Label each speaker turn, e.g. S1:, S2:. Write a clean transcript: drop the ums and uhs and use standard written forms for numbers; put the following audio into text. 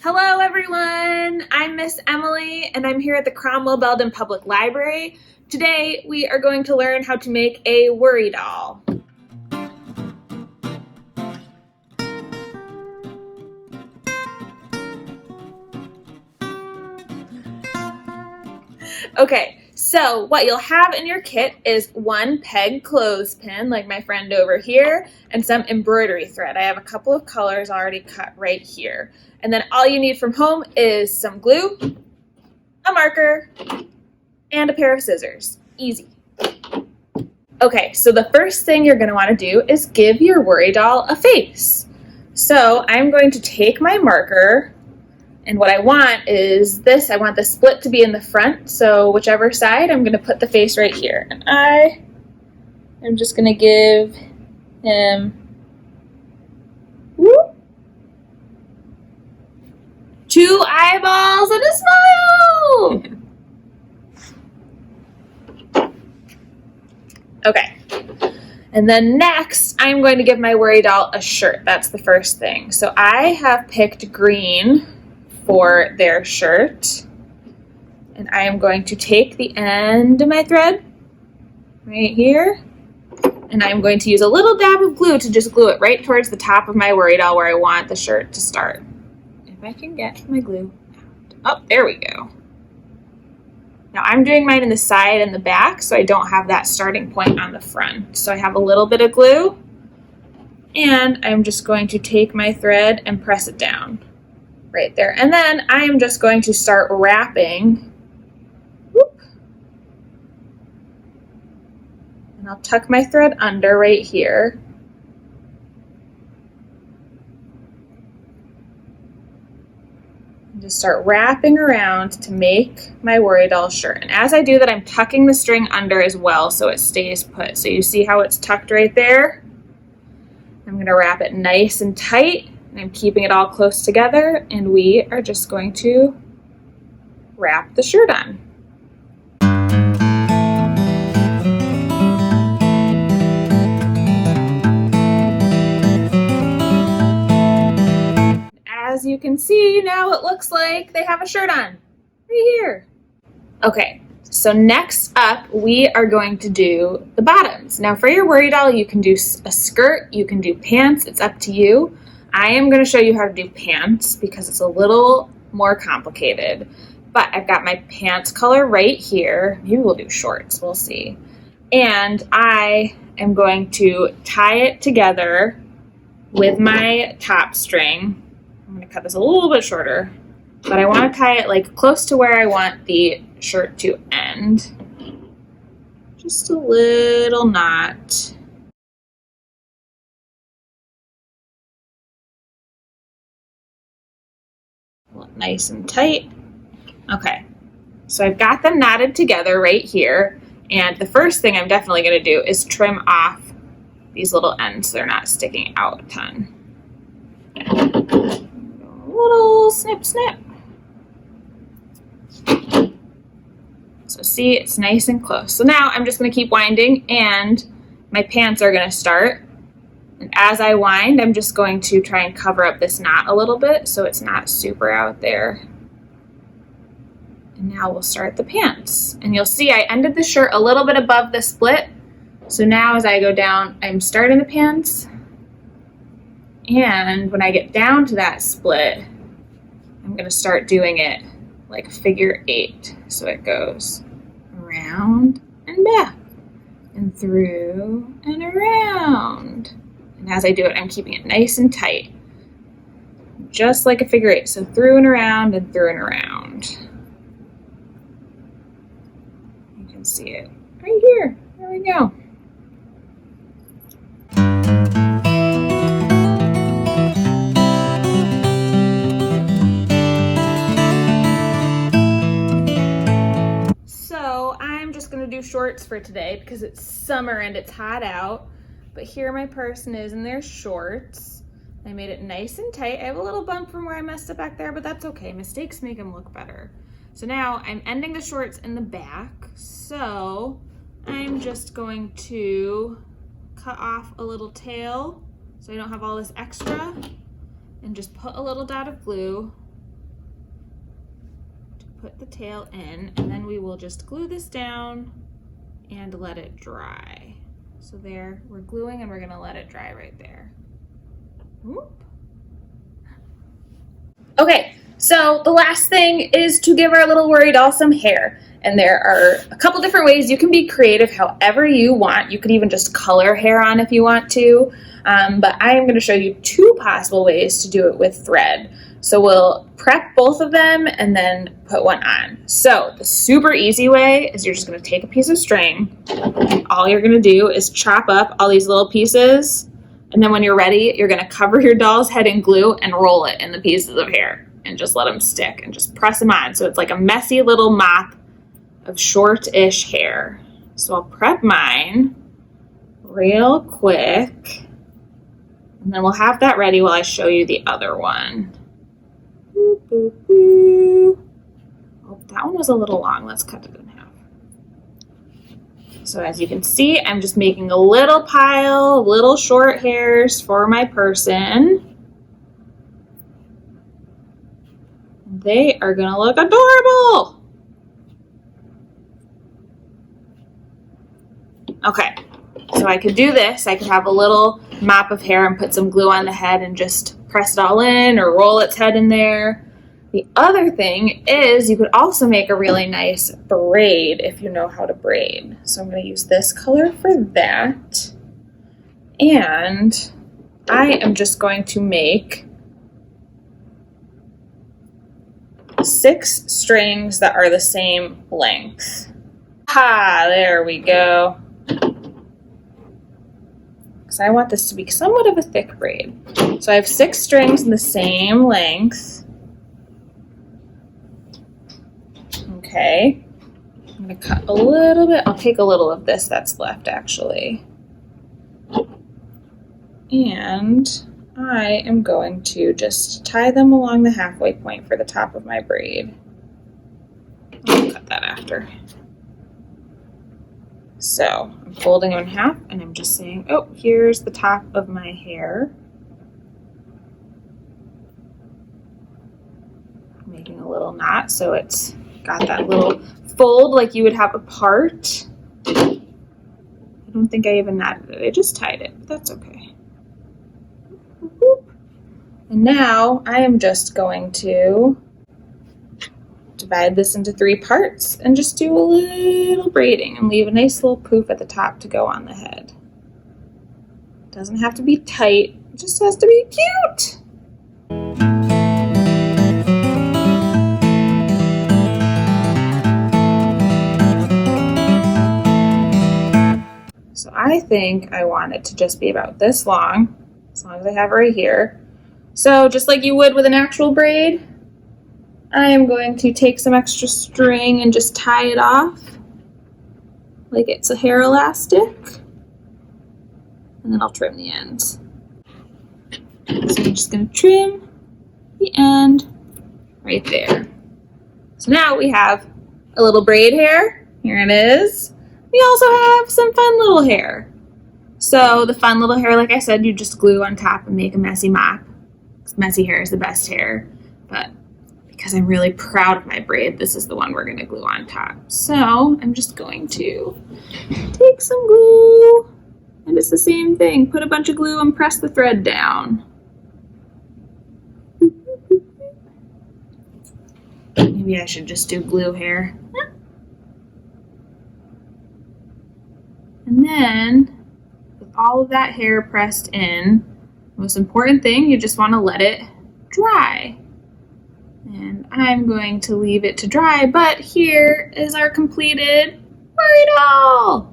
S1: Hello everyone, I'm Miss Emily and I'm here at the Cromwell Belden Public Library. Today we are going to learn how to make a worry doll. Okay, so what you'll have in your kit is one peg clothespin, like my friend over here, and some embroidery thread. I have a couple of colors already cut right here. And then all you need from home is some glue, a marker, and a pair of scissors. Easy. Okay, so the first thing you're going to want to do is give your worry doll a face. So I'm going to take my marker, and what I want is this. I want the split to be in the front, so whichever side, I'm going to put the face right here. And I am just going to give him two eyeballs and a smile! Okay, and then next I'm going to give my worry doll a shirt. That's the first thing. So I have picked green for their shirt, and I am going to take the end of my thread right here, and I'm going to use a little dab of glue to just glue it right towards the top of my worry doll where I want the shirt to start. If I can get my glue out. Oh, there we go. Now I'm doing mine in the side and the back, so I don't have that starting point on the front. So I have a little bit of glue, and I'm just going to take my thread and press it down right there. And then I am just going to start wrapping. Whoop. And I'll tuck my thread under right here. Just start wrapping around to make my worry doll shirt. And as I do that, I'm tucking the string under as well so it stays put. So you see how it's tucked right there? I'm going to wrap it nice and tight, and I'm keeping it all close together, and we are just going to wrap the shirt on. As you can see, now it looks like they have a shirt on, right here. Okay, so next up, we are going to do the bottoms. Now for your worry doll, you can do a skirt, you can do pants, it's up to you. I am gonna show you how to do pants because it's a little more complicated, but I've got my pants color right here. Maybe we'll do shorts, we'll see. And I am going to tie it together with my top string. I'm going to cut this a little bit shorter, but I want to tie it like close to where I want the shirt to end. Just a little knot. Nice and tight. Okay, so I've got them knotted together right here, and the first thing I'm definitely going to do is trim off these little ends so they're not sticking out a ton. Little snip, snip. So see, it's nice and close. So now I'm just going to keep winding, and my pants are going to start. And as I wind, I'm just going to try and cover up this knot a little bit so it's not super out there. And now we'll start the pants. And you'll see I ended the shirt a little bit above the split. So now as I go down, I'm starting the pants. And when I get down to that split, I'm going to start doing it like figure 8. So it goes around and back and through and around. And as I do it, I'm keeping it nice and tight, just like a figure 8. So through and around and through and around. You can see it right here. There we go. Going to do shorts for today because it's summer and it's hot out, but here my person is in their shorts. I made it nice and tight. I have a little bump from where I messed up back there, but that's okay. Mistakes make them look better. So now I'm ending the shorts in the back, so I'm just going to cut off a little tail so I don't have all this extra, and just put a little dot of glue put the tail in, and then we will just glue this down and let it dry. So there, we're gluing and we're gonna let it dry right there. Whoop. Okay, so the last thing is to give our little worry doll some hair. And there are a couple different ways. You can be creative however you want. You could even just color hair on if you want to. But I am going to show you two possible ways to do it with thread. So we'll prep both of them and then put one on. So the super easy way is you're just going to take a piece of string. And all you're going to do is chop up all these little pieces. And then when you're ready, you're going to cover your doll's head in glue and roll it in the pieces of hair. And just let them stick and just press them on. So it's like a messy little mop of short-ish hair. So I'll prep mine real quick, and then we'll have that ready while I show you the other one. Boop, boop, boop. Oh, that one was a little long. Let's cut it in half. So as you can see, I'm just making a little pile of little short hairs for my person. They are gonna look adorable. Okay, so I could do this. I could have a little mop of hair and put some glue on the head and just press it all in or roll its head in there. The other thing is you could also make a really nice braid if you know how to braid. So I'm going to use this color for that. And I am just going to make 6 strings that are the same length. Ha, there we go. Because I want this to be somewhat of a thick braid. So I have 6 strings in the same length. Okay. I'm going to cut a little bit. I'll take a little of this that's left actually. And I am going to just tie them along the halfway point for the top of my braid. I'll cut that after. So I'm folding them in half and I'm just saying, oh, here's the top of my hair. Making a little knot so it's got that little fold like you would have a part. I don't think I even knotted it. I just tied it, but that's okay. And now I am just going to divide this into 3 parts and just do a little braiding and leave a nice little poof at the top to go on the head. It doesn't have to be tight, it just has to be cute. So I think I want it to just be about this long as I have it right here. So just like you would with an actual braid, I am going to take some extra string and just tie it off like it's a hair elastic. And then I'll trim the ends. So I'm just going to trim the end right there. So now we have a little braid hair. Here it is. We also have some fun little hair. So the fun little hair, like I said, you just glue on top and make a messy mop. Messy hair is the best hair, but because I'm really proud of my braid, this is the one we're going to glue on top. So I'm just going to take some glue, and it's the same thing. Put a bunch of glue and press the thread down. Maybe I should just do glue hair. And then, with all of that hair pressed in, most important thing, you just want to let it dry. And I'm going to leave it to dry, but here is our completed worry doll.